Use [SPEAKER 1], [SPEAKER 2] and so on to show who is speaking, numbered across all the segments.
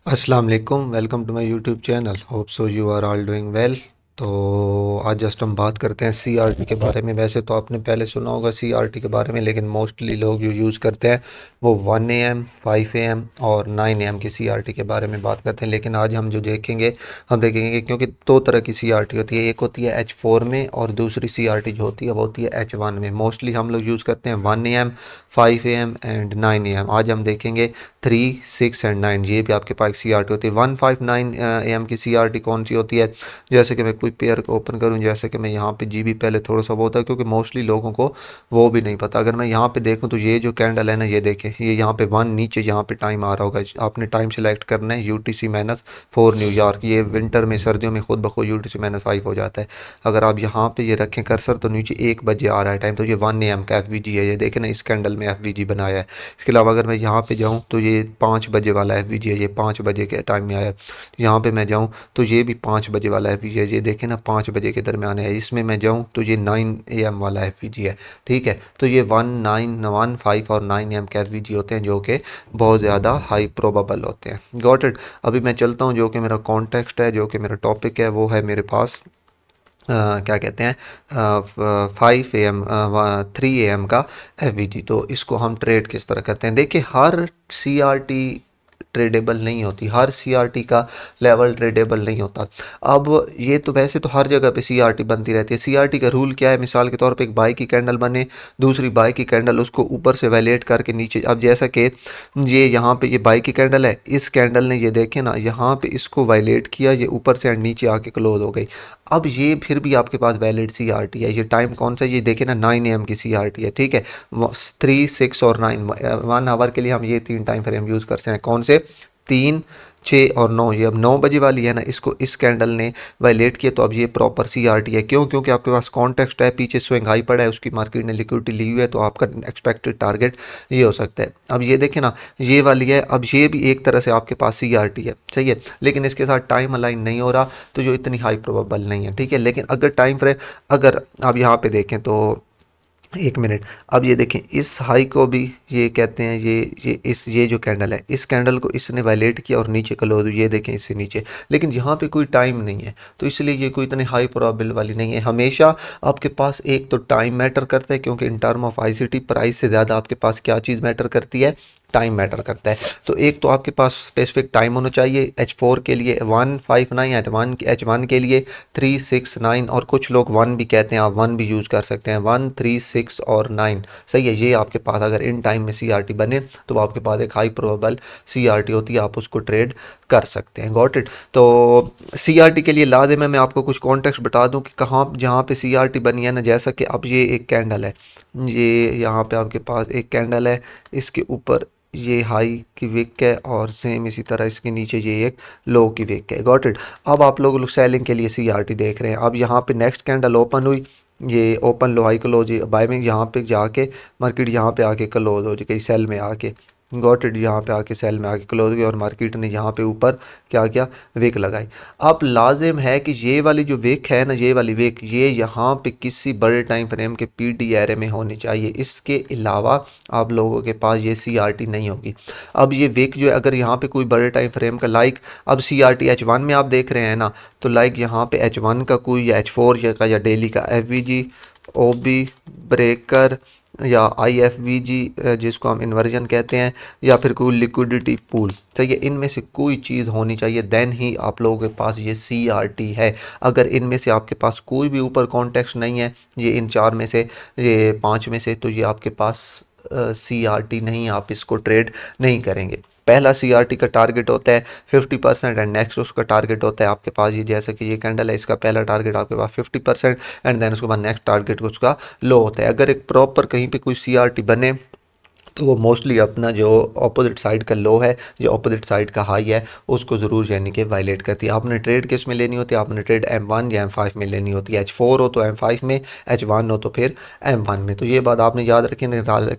[SPEAKER 1] अस्सलाम वालेकुम, welcome to my YouTube channel. Hope so you are all doing well. तो आज जस्ट हम बात करते हैं सीआरटी के बारे में। वैसे तो आपने पहले सुना होगा सीआरटी के बारे में, लेकिन मोस्टली लोग जो यूज़ करते हैं वो 1 AM 5 AM और 9 AM की सीआरटी के बारे में बात करते हैं। लेकिन आज हम जो देखेंगे, हम देखेंगे क्योंकि दो तरह की सीआरटी होती है। एक होती है H4 में और दूसरी सीआरटी जो होती है वो होती है H1 में। मोस्टली हम लोग यूज़ करते हैं 1 AM 5 AM एंड 9 AM। आज हम देखेंगे 3, 6 एंड 9, ये भी आपके पास सी आर टी होती है। 159 AM की सी आर टी कौन सी होती है? जैसे कि मैं कोई पेयर को ओपन करूं, जैसे कि मैं यहाँ पे जी बी पहले थोड़ा सा वो होता है क्योंकि मोस्टली लोगों को वो भी नहीं पता। अगर मैं यहाँ पे देखूं तो ये जो कैंडल है ना, ये देखें, ये यहाँ पे 1 नीचे यहाँ पे टाइम आ रहा होगा। आपने टाइम सेलेक्ट करना है UTC-4 न्यूयॉर्क। ये विंटर में, सर्दियों में खुद ब खुद UTC-5 हो जाता है। अगर आप यहाँ पे ये रखें कर्सर तो नीचे 1 बजे आ रहा है टाइम, तो ये 1 AM का FVG है। ये देखें ना, इस कैंडल में FVG बनाया है। इसके अलावा अगर मैं यहाँ पे जाऊँ तो ये 5 बजे वाला FVG है, ये 5 बजे के टाइम में आया है। यहाँ पे मैं जाऊँ तो ये भी 5 बजे वाला FVG है, ये देखें ना 5 बजे के दरमियान है। इसमें मैं जाऊँ तो ये 9 AM वाला FVG है। ठीक है, तो ये 1, 9, 1, 5 और 9 AM के FVG होते हैं जो कि बहुत ज़्यादा हाई प्रोबेबल होते हैं। Got it. अभी मैं चलता हूँ, जो कि मेरा कॉन्टेक्स्ट है, जो कि मेरा टॉपिक है, वो है मेरे पास क्या कहते हैं 5 AM 3 AM का FVG। तो इसको हम ट्रेड किस तरह करते हैं? देखिए, हर CRT ट्रेडेबल नहीं होती, हर CRT का लेवल ट्रेडेबल नहीं होता। अब ये तो वैसे तो हर जगह पे CRT बनती रहती है। CRT का रूल क्या है? मिसाल के तौर पे एक बाई की कैंडल बने, दूसरी बाई की कैंडल उसको ऊपर से वैलेट करके नीचे। अब जैसा कि ये यहाँ पे ये बाई की कैंडल है, इस कैंडल ने ये देखे ना यहाँ पे इसको वायलेट किया, ये ऊपर से नीचे आके क्लोज हो गई। अब ये फिर भी आपके पास वैलिड CRT है। ये टाइम कौन सा है? ये देखे ना 9 AM की CRT है। ठीक है, 3, 6 और 9, 1 आवर के लिए हम ये 3 टाइम फ्रेम यूज़ करते हैं। कौन से? 3, 6 और 9। ये अब 9 बजे वाली है ना, इसको इस कैंडल ने वायलेट किया, तो अब ये प्रॉपर CRT है। क्यों? क्योंकि आपके पास कॉन्टेक्स्ट है, पीछे स्विंग हाई पड़ा है, उसकी मार्केट ने लिक्विडिटी ली हुई है, तो आपका एक्सपेक्टेड टारगेट ये हो सकता है। अब ये देखें ना, ये वाली है, अब ये भी एक तरह से आपके पास CRT है, सही है, लेकिन इसके साथ टाइम अलाइन नहीं हो रहा, तो जो इतनी हाई प्रोबेबल नहीं है। ठीक है, लेकिन अगर टाइम फ्रेम, अगर आप यहाँ पे देखें तो 1 मिनट, अब ये देखें, इस हाई को भी ये कहते हैं, ये जो कैंडल है, इस कैंडल को इसने वायलेट किया और नीचे क्लोज, ये देखें इससे नीचे, लेकिन यहाँ पे कोई टाइम नहीं है, तो इसलिए ये कोई इतनी हाई प्रोबेबल वाली नहीं है। हमेशा आपके पास एक तो टाइम मैटर करता है, क्योंकि in term of ICT price से ज़्यादा आपके पास क्या चीज़ मैटर करती है? टाइम मैटर करता है। तो एक तो आपके पास स्पेसिफिक टाइम होना चाहिए। H4 के लिए 159, H1 के लिए 3, 6, 9, और कुछ लोग 1 भी कहते हैं, आप 1 भी यूज़ कर सकते हैं, 1, 3, 6 और 9। सही है, ये आपके पास अगर इन टाइम में CRT बने तो आपके पास एक हाई प्रोबेबल CRT होती है, आप उसको ट्रेड कर सकते हैं। Got it. तो CRT के लिए लाजिम है मैं आपको कुछ कॉन्टेक्स्ट बता दूं कि कहाँ जहाँ पे CRT बनी है ना, जैसा कि अब ये एक कैंडल है, ये यहाँ पे आपके पास एक कैंडल है, इसके ऊपर ये हाई की विक है और सेम इसी तरह इसके नीचे ये एक लो की विक है। Got it. अब आप लोग सेलिंग के लिए CRT देख रहे हैं। अब यहाँ पे नेक्स्ट कैंडल ओपन हुई, ये open low high close, buy में यहाँ पे जाके मार्केट यहाँ पे आके क्लोज हो गई सेल में आके। Got it. यहाँ पे आके सेल में आके क्लोज हो गई और मार्केट ने यहाँ पे ऊपर क्या किया? विक लगाई। अब लाजिम है कि ये वाली जो विक है ना, ये वाली विक, ये यहाँ पे किसी बड़े टाइम फ्रेम के PD एरे में होनी चाहिए। इसके अलावा आप लोगों के पास ये CRT नहीं होगी। अब ये विक जो है, अगर यहाँ पे कोई बड़े टाइम फ्रेम का लाइक, अब CRT H1 में आप देख रहे हैं ना, तो लाइक यहाँ पे H1 का कोई, या H4 का, या डेली का FVG, OB, ब्रेकर, या IFVG जिसको हम इन्वर्जन कहते हैं, या फिर कोई लिक्विडिटी पूल, सही है, इनमें से कोई चीज़ होनी चाहिए, देन ही आप लोगों के पास ये CRT है। अगर इनमें से आपके पास कोई भी ऊपर कॉन्टेक्स्ट नहीं है, ये इन 4 में से, ये 5 में से, तो ये आपके पास CRT नहीं, आप इसको ट्रेड नहीं करेंगे। पहला CRT का टारगेट होता है 50% एंड नेक्स्ट उसका टारगेट होता है आपके पास, ये जैसे कि ये कैंडल है, इसका पहला टारगेट आपके पास 50% एंड देन उसके बाद नेक्स्ट टारगेट उसका लो होता है। अगर एक प्रॉपर कहीं पे कोई CRT बने तो वो मोस्टली अपना जो अपोजिट साइड का लो है, जो अपोजिट साइड का हाई है, उसको ज़रूर यानी कि वायलेट करती है। आपने ट्रेड किस में लेनी होती है? आपने ट्रेड M1 या M5 में लेनी होती है। H4 हो तो M5 में, H1 हो तो फिर M1 में। तो ये बात आपने याद रखी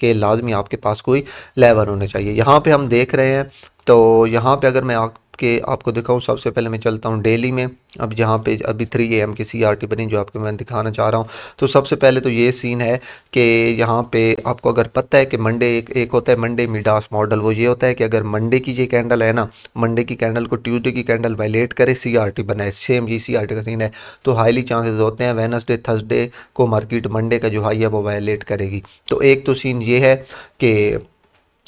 [SPEAKER 1] कि लाजमी आपके पास कोई लेवर होना चाहिए। यहाँ पे हम देख रहे हैं, तो यहाँ पे अगर मैं के आपको दिखाऊं, सबसे पहले मैं चलता हूं डेली में। अब जहां पे अभी 3 AM की CRT बनी जो आपको मैं दिखाना चाह रहा हूं। तो सबसे पहले तो ये सीन है कि यहाँ पे आपको अगर पता है कि मंडे एक होता है मंडे मिडास मॉडल, वो ये होता है कि अगर मंडे की ये कैंडल है ना, मंडे की कैंडल को ट्यूसडे की कैंडल वायलेट करे, CRT बनाए, सेम ये CRT का सीन है, तो हाईली चांसेस होते हैं वेनसडे थर्सडे को मार्केट मंडे का जो हाई है वो वायलेट करेगी। तो एक तो सीन ये है कि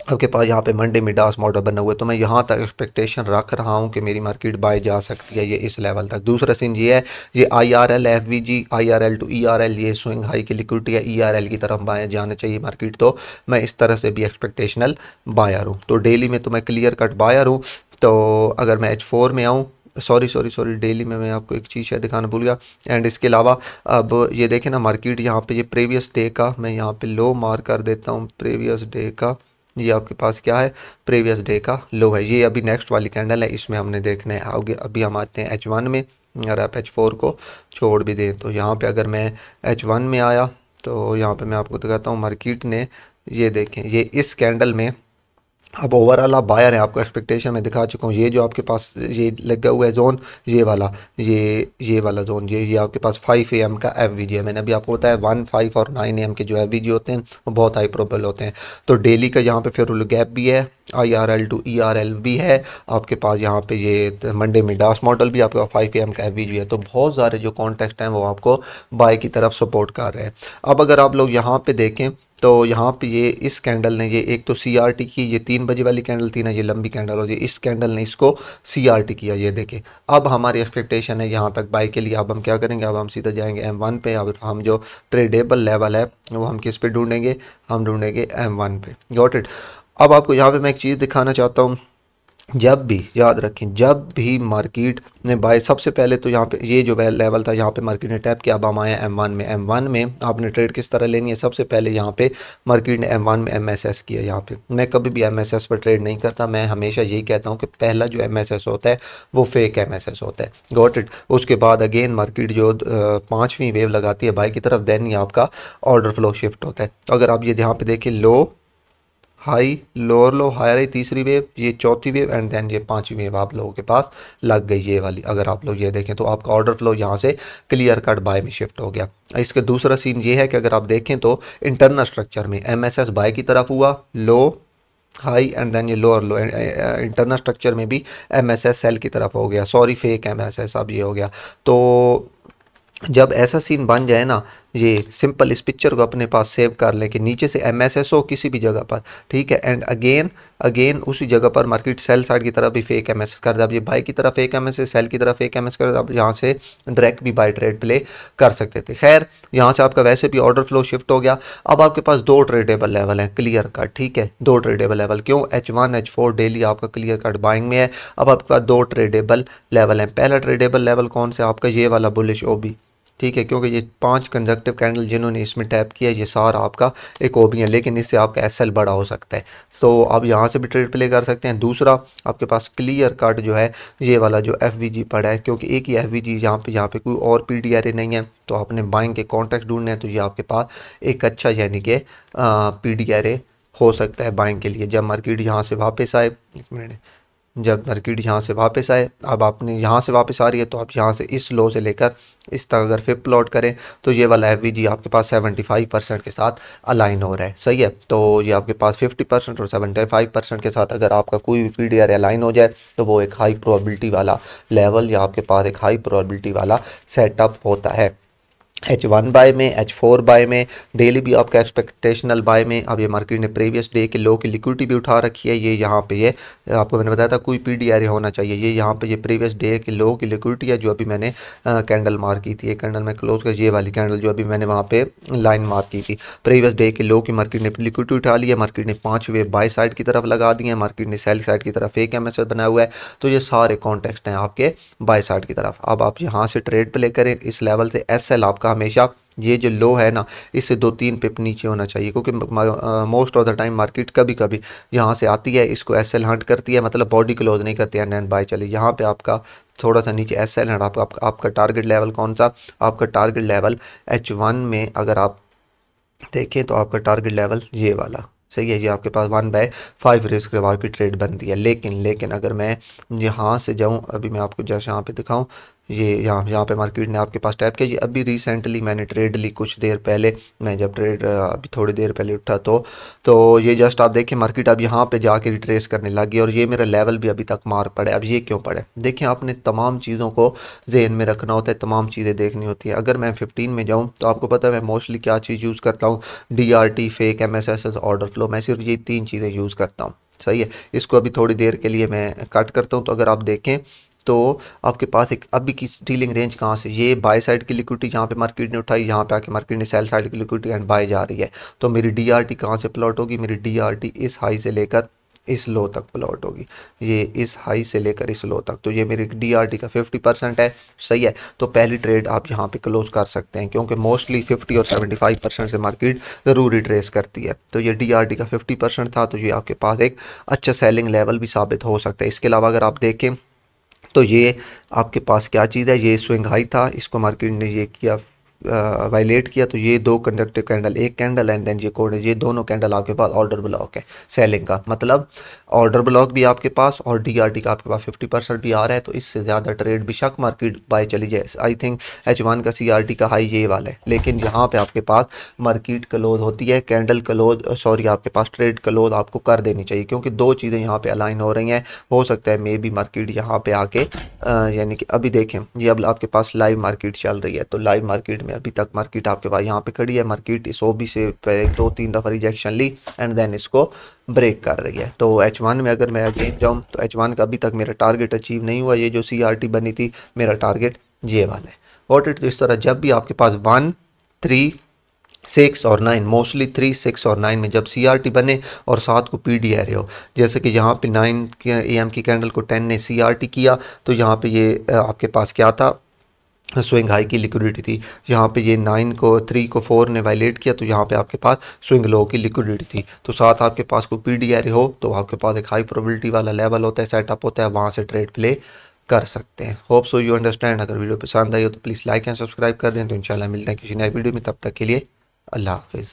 [SPEAKER 1] आपके पास यहाँ पे मंडे मिडास मॉडल बना हुआ है, तो मैं यहाँ तक एक्सपेक्टेशन रख रहा हूँ कि मेरी मार्केट बाय जा सकती है ये इस लेवल तक। दूसरा सीन ये है, ये IRL FVG IRL to ERL ये स्विंग हाई की लिक्विडिटी है, ERL की तरफ बाय जाना चाहिए मार्केट, तो मैं इस तरह से भी एक्सपेक्टेशनल बायर हूँ। तो डेली में तो मैं क्लियर कट बायर हूँ। तो अगर मैं H4 में आऊँ, सॉरी डेली में मैं आपको एक चीज़ है दिखाना भूल गया। एंड इसके अलावा अब ये देखें ना मार्केट यहाँ पे, ये प्रीवियस डे का मैं यहाँ पे लो मार्क कर देता हूँ, प्रीवियस डे का ये आपके पास क्या है, प्रीवियस डे का लो है। ये अभी नेक्स्ट वाली कैंडल है, इसमें हमने देखना है आगे। अभी हम आते हैं H1 में। अगर आप H4 को छोड़ भी दें तो यहाँ पे अगर मैं H1 में आया तो यहाँ पे मैं आपको दिखाता हूँ मार्केट ने, ये देखें ये इस कैंडल में अब ओवरऑल आप बायर हैं, आपको एक्सपेक्टेशन में दिखा चुका हूँ। ये जो आपके पास ये लगा हुआ है जोन, ये वाला, ये वाला जोन, ये आपके पास 5 AM का FVG है। मैंने अभी आपको बताया 1, 5 और 9 AM के जो FVG होते हैं वो बहुत हाई प्रोबेबल होते हैं। तो डेली का यहाँ पे फिर गैप भी है, IRL टू ERL भी है आपके पास, यहाँ पे ये मंडे मिडास मॉडल भी आपके पास 5 AM का FVG है। तो बहुत सारे जो कॉन्टेक्स्ट हैं वो आपको बाय की तरफ सपोर्ट कर रहे हैं। अब अगर आप लोग यहाँ पे देखें तो यहाँ पे ये इस कैंडल ने, ये एक तो CRT की, ये 3 बजे वाली कैंडल थी ना, ये लंबी कैंडल, और ये इस कैंडल ने इसको CRT किया, ये देखें। अब हमारी एक्सपेक्टेशन है यहाँ तक बाय के लिए। अब हम क्या करेंगे, अब हम सीधा जाएंगे M1 पे। अब हम जो ट्रेडेबल लेवल है वो हम किस पे ढूंढेंगे, हम ढूंढेंगे M1 पे। Got it. अब आपको यहाँ पे मैं एक चीज़ दिखाना चाहता हूँ, जब भी याद रखें, जब भी मार्केट ने बाय, सबसे पहले तो यहाँ पे ये जो लेवल था यहाँ पे मार्केट ने टैप किया। अब हम आए M1 में। M1 में आपने ट्रेड किस तरह लेनी है, सबसे पहले यहाँ पे मार्केट ने M1 में MSS किया। यहाँ पे मैं कभी भी MSS पर ट्रेड नहीं करता, मैं हमेशा यही कहता हूँ कि पहला जो MSS होता है वो फेक MSS होता है। Got it. उसके बाद अगेन मार्केट जो 5वीं वेव लगाती है बाय की तरफ, देन ही आपका ऑर्डर फ्लो शिफ्ट होता है। तो अगर आप ये यहाँ पे देखिए, लो हाई लोअर लो हायर है तीसरी वेव, ये चौथी वेव, एंड देन ये 5वीं वेव आप लोगों के पास लग गई ये वाली। अगर आप लोग ये देखें तो आपका ऑर्डर फ्लो यहाँ से क्लियर कट बाय में शिफ्ट हो गया। इसके दूसरा सीन ये है कि अगर आप देखें तो इंटरनल स्ट्रक्चर में MSS बाय की तरफ हुआ, लो हाई एंड देन ये लोअर लो। इंटरनल स्ट्रक्चर में भी MSS सेल की तरफ हो गया, सॉरी फेक MSS अब ये हो गया। तो जब ऐसा सीन बन जाए ना, ये सिंपल इस पिक्चर को अपने पास सेव कर लें कि नीचे से MSS हो किसी भी जगह पर, ठीक है, एंड अगेन अगेन उसी जगह पर मार्केट सेल साइड की तरफ भी फेक MSS कर दे। अब ये बाय की तरफ फेक MSS, सेल की तरफ फेक MSS कर दे, अब यहाँ से डायरेक्ट भी बाय ट्रेड प्ले कर सकते थे। खैर यहाँ से आपका वैसे भी ऑर्डर फ्लो शिफ्ट हो गया। अब आपके पास 2 ट्रेडेबल लेवल हैं क्लियर कट, ठीक है, 2 ट्रेडेबल लेवल। क्यों, H1 H4 डेली आपका क्लियर कट बाइंग में है। अब आपके पास 2 ट्रेडेबल लेवल हैं। पहला ट्रेडेबल लेवल कौन सा, आपका ये वाला बुलिश OB, ठीक है, क्योंकि ये 5 कंजक्टिव कैंडल जिन्होंने इसमें टैप किया, ये सारा आपका एक OB है, लेकिन इससे आपका SL बड़ा हो सकता है। तो आप यहाँ से भी ट्रेड प्ले कर सकते हैं। दूसरा आपके पास क्लियर कट जो है ये वाला जो FVG पड़ा है, क्योंकि एक ही FVG यहाँ पे कोई और PDRA नहीं है, तो आपने बाइंग के कॉन्टेक्ट ढूंढने हैं, तो ये आपके पास एक अच्छा यानी कि PDRA हो सकता है बाइंग के लिए। जब मार्केट यहाँ से वापस आए, एक मिनट, जब मार्केट यहाँ से वापस आए, अब आपने यहाँ से वापस आ रही है तो आप यहाँ से इस लो से लेकर इस तक अगर फिर प्लॉट करें तो ये वाला FVG आपके पास 75% के साथ अलाइन हो रहा है, सही है। तो ये आपके पास 50% और 75% के साथ अगर आपका कोई भी PDR अलाइन हो जाए तो वो एक हाई प्रोबेबिलिटी वाला लेवल या आपके पास एक हाई प्रोबेबिलिटी वाला सेटअप होता है। H1 बाय में, H4 बाय में, डेली भी आपका एक्सपेक्टेशनल बाय में। अब ये मार्केट ने प्रीवियस डे के लो की लिक्विडिटी भी उठा रखी है, ये यहाँ पे ये आपको मैंने बताया था कोई PDRA होना चाहिए, ये यहाँ पे ये प्रीवियस डे के लो की लिक्विडिटी है जो अभी मैंने कैंडल मार्क की थी। एक कैंडल में क्लोज कर, ये वाली कैंडल जो अभी मैंने वहाँ पे लाइन मार्क की थी, प्रीवियस डे के लो की मार्केट ने लिक्विडिटी उठा ली है। मार्केट ने 5 वेव बाय साइड की तरफ लगा दी है, मार्केट ने सेल साइड की तरफ एक MSS बनाया हुआ है। तो ये सारे कॉन्टेक्स्ट हैं आपके बाय साइड की तरफ। अब आप यहाँ से ट्रेड प्ले करें इस लेवल से। SL आपका हमेशा ये जो लो है ना, इससे 2-3 पिप नीचे होना चाहिए, क्योंकि most of the time market कभी कभी यहाँ से आती है, इसको SL हंट करती है, मतलब बॉडी क्लोज नहीं करती है, एंड बाय चले। यहाँ पे आपका थोड़ा सा नीचे SL हंट, आपका टारगेट लेवल कौन सा, आपका टारगेट लेवल H1 में अगर आप देखें तो आपका टारगेट लेवल ये वाला, सही है, ये आपके पास 1/5 रिस्क रिवार्ड की ट्रेड बनती है। लेकिन अगर मैं यहाँ से जाऊँ, अभी मैं आपको जैसे यहाँ पे दिखाऊँ, ये यहाँ पे मार्केट ने आपके पास टैप किया। ये अभी रिसेंटली मैंने ट्रेड ली कुछ देर पहले, मैं जब ट्रेड अभी थोड़ी देर पहले उठा तो ये जस्ट आप देखिए मार्केट अब यहाँ पे जाके रिट्रेस करने लगी और ये मेरा लेवल भी अभी तक मार पड़े। अब ये क्यों पड़े, देखिए आपने तमाम चीज़ों को जहन में रखना होता है, तमाम चीज़ें देखनी होती है। अगर मैं 15 में जाऊँ तो आपको पता है मैं मोस्टली क्या चीज़ यूज़ करता हूँ, DRT, fake MSS, order flow, मैं सिर्फ ये 3 चीज़ें यूज़ करता हूँ। सही है, इसको अभी थोड़ी देर के लिए मैं कट करता हूँ। तो अगर आप देखें तो आपके पास एक अभी की डीलिंग रेंज कहाँ से, ये बाय साइड की लिक्विडिटी जहाँ पे मार्केट ने उठाई, यहाँ पे आके मार्केट ने सेल साइड की लिक्विडिटी एंड बाय जा रही है। तो मेरी DRT कहाँ से प्लॉट होगी, मेरी DRT इस हाई से लेकर इस लो तक प्लॉट होगी, ये इस हाई से लेकर इस लो तक। तो ये मेरी DRT का 50% है। सही है, तो पहली ट्रेड आप यहाँ पे क्लोज कर सकते हैं, क्योंकि मोस्टली 50 और 75% से मार्केट ज़रूर रिट्रेस करती है। तो ये DRT का 50% था, तो ये आपके पास एक अच्छा सेलिंग लेवल भी साबित हो सकता है। इसके अलावा अगर आप देखें तो ये आपके पास क्या चीज़ है, ये स्विंग हाई था, इसको मार्केट ने ये किया वायलेट किया। तो ये 2 कंडक्टिव कैंडल, एक कैंडल एंड देन ये कोड, ये दोनों कैंडल आपके पास ऑर्डर ब्लॉक है सेलिंग का, मतलब ऑर्डर ब्लॉक भी आपके पास और DRT का आपके पास 50% भी आ रहा है। तो इससे ज़्यादा ट्रेड बेशक मार्केट बाय चली जाए। आई थिंक H1 का CRT का हाई ये वाला है, लेकिन यहाँ पे आपके पास मार्केट क्लोज होती है, कैंडल क्लोज, सॉरी आपके पास ट्रेड क्लोज आपको कर देनी चाहिए, क्योंकि दो चीज़ें यहाँ पे अलाइन हो रही हैं। हो सकता है मे बी मार्केट यहाँ पे आके यानी कि अभी देखें ये अब आपके पास लाइव मार्केट चल रही है, तो लाइव मार्केट में अभी तक मार्केट आपके पास यहाँ पे खड़ी है। मार्केट इस OB से 2-3 दफ़ा रिजेक्शन ली एंड देन इसको ब्रेक कर रही है। तो H1 में अगर मैं अगेन जाऊँ तो H1 का अभी तक मेरा टारगेट अचीव नहीं हुआ। ये जो CRT बनी थी, मेरा टारगेट ये वाला है। वॉट इट, तो इस तरह जब भी आपके पास 1, 3, 6 और 9, मोस्टली 3, 6 और 9 में जब CRT बने और 7 को PD एरे हो, जैसे कि यहाँ पे 9 के AM की कैंडल को 10 ने CRT किया, तो यहाँ पे ये आपके पास क्या था, स्विंग हाई की लिक्विडिटी थी। यहाँ पे ये 9 को 3 को 4 ने वायलेट किया, तो यहाँ पे आपके पास स्विंग लो की लिक्विडिटी थी। तो साथ आपके पास कोई PD एरे हो तो आपके पास एक हाई प्रोबेबिलिटी वाला लेवल होता है, सेटअप होता है, वहाँ से ट्रेड प्ले कर सकते हैं। Hope so you understand. अगर वीडियो पसंद आई हो तो प्लीज़ लाइक एंड सब्सक्राइब कर दें। तो इंशाल्लाह मिलते हैं किसी नए वीडियो में, तब तक के लिए अल्लाह हाफिज़।